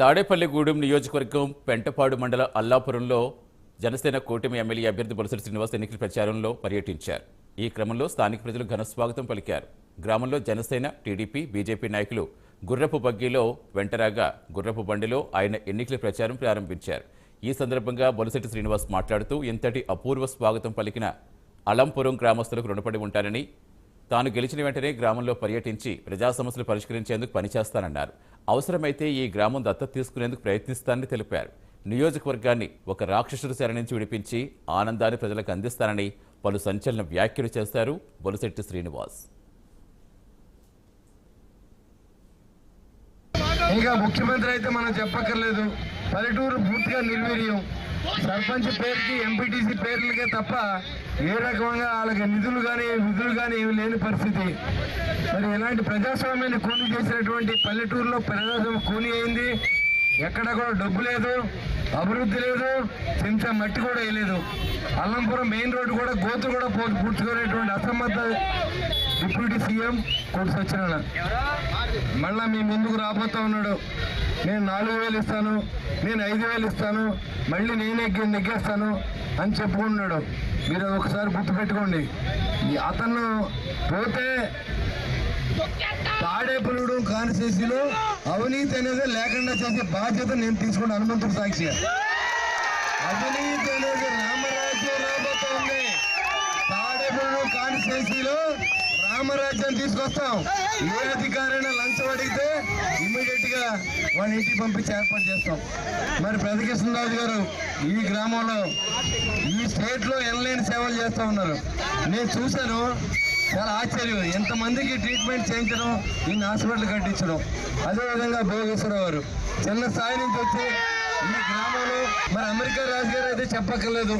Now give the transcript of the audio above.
తాడేపల్లిగూడెం నియోజకవర్గం పెంటపాడు మండల అల్లాపురంలో జనసేన కూటమి ఎమ్మెల్యే అభ్యర్థి బొలిశెట్టి శ్రీనివాస్ ఎన్నికల ప్రచారంలో పర్యటించారు. ఈ క్రమంలో స్థానిక ప్రజలు ఘన స్వాగతం పలికారు. గ్రామంలో జనసేన, టీడీపీ, బీజేపీ నాయకులు గుర్రపు బగ్గీలో వెంటరాగా గుర్రపు బండిలో ఆయన ఎన్నికల ప్రచారం ప్రారంభించారు. ఈ సందర్భంగా బొలిశెట్టి శ్రీనివాస్ మాట్లాడుతూ ఇంతటి అపూర్వ స్వాగతం పలికిన అలంపురం గ్రామస్తులకు రుణపడి ఉంటానని, తాను గెలిచిన వెంటనే గ్రామంలో పర్యటించి ప్రజా సమస్యలు పరిష్కరించేందుకు పనిచేస్తానన్నారు. అవసరమైతే ఈ గ్రామం దత్తత తీసుకునేందుకు ప్రయత్నిస్తానని తెలిపారు. నియోజకవర్గాన్ని ఒక రాక్షసుడి శర నుంచి విడిపించి ఆనందాన్ని ప్రజలకు అందిస్తానని పలు సంచలన వ్యాఖ్యలు చేశారు బొలిశెట్టి శ్రీనివాస్. ఇంకా ముఖ్యమంత్రి అయితే మనం చెప్పక్కర్లేదు. పల్లెటూరు పూర్తిగా నిర్వీర్యం. సర్పంచ్ పేరుకి, ఎంపీటీసీ పేర్లకే తప్ప ఏ రకంగా వాళ్ళకి నిధులు కానీ విధులు కానీ ఏమి లేని పరిస్థితి. మరి ఇలాంటి ప్రజాస్వామ్యాన్ని కూని చేసినటువంటి పల్లెటూరులో ప్రజాస్వామ్యం కూని అయింది. ఎక్కడ కూడా డబ్బు లేదు, అభివృద్ధి లేదు, చెంచా మట్టి కూడా వేయలేదు. అల్లంపురం మెయిన్ రోడ్డు కూడా గోతులు కూడా పూడ్చుకునేటువంటి అసమర్థ డిప్యూటీ సీఎం కొడుకు సత్యనారాయణ మళ్ళా మీ ముందుకు రాబోతా ఉన్నాడు. నేను 4,000 ఇస్తాను, నేను 5,000 ఇస్తాను, మళ్ళీ నేనే నెగ్గేస్తాను అని చెప్పుకున్నాడు. మీరు ఒకసారి గుర్తుపెట్టుకోండి. అతను పోతే తాడేపల్లిగూడెం కాన్స్టిట్యూన్సీలో అవినీతి అనేది లేకుండా చేసే బాధ్యత నేను తీసుకున్న హనుమంతుడు సాక్షిగా. అవినీతి అనేది రామరాజ్యం రాబోతోంది. తాడేపల్లిగూడెం కాన్స్టిట్యూన్సీలో రామరాజ్యం తీసుకొస్తాం. ఏ అధికారైనా లంచం అడిగితే ఇమ్మీడియట్ గా వాళ్ళ ఇంటికి పంపించి ఏర్పాటు చేస్తాం. మరి ప్రతికృష్ణరాజు గారు ఈ గ్రామంలో, ఈ స్టేట్ లో ఎనలేని సేవలు చేస్తూ ఉన్నారు. నేను చూశాను, చాలా ఆశ్చర్యం. ఎంతమందికి ట్రీట్మెంట్ చేయించడం, ఇన్ని హాస్పిటల్ కట్టించడం. అదేవిధంగా భోగేశ్వరరావు గారు చిన్న స్థాయి నుంచి వచ్చి ఈ గ్రామంలో, మరి అమెరికా రాజు గారు అయితే చెప్పక్కర్లేదు.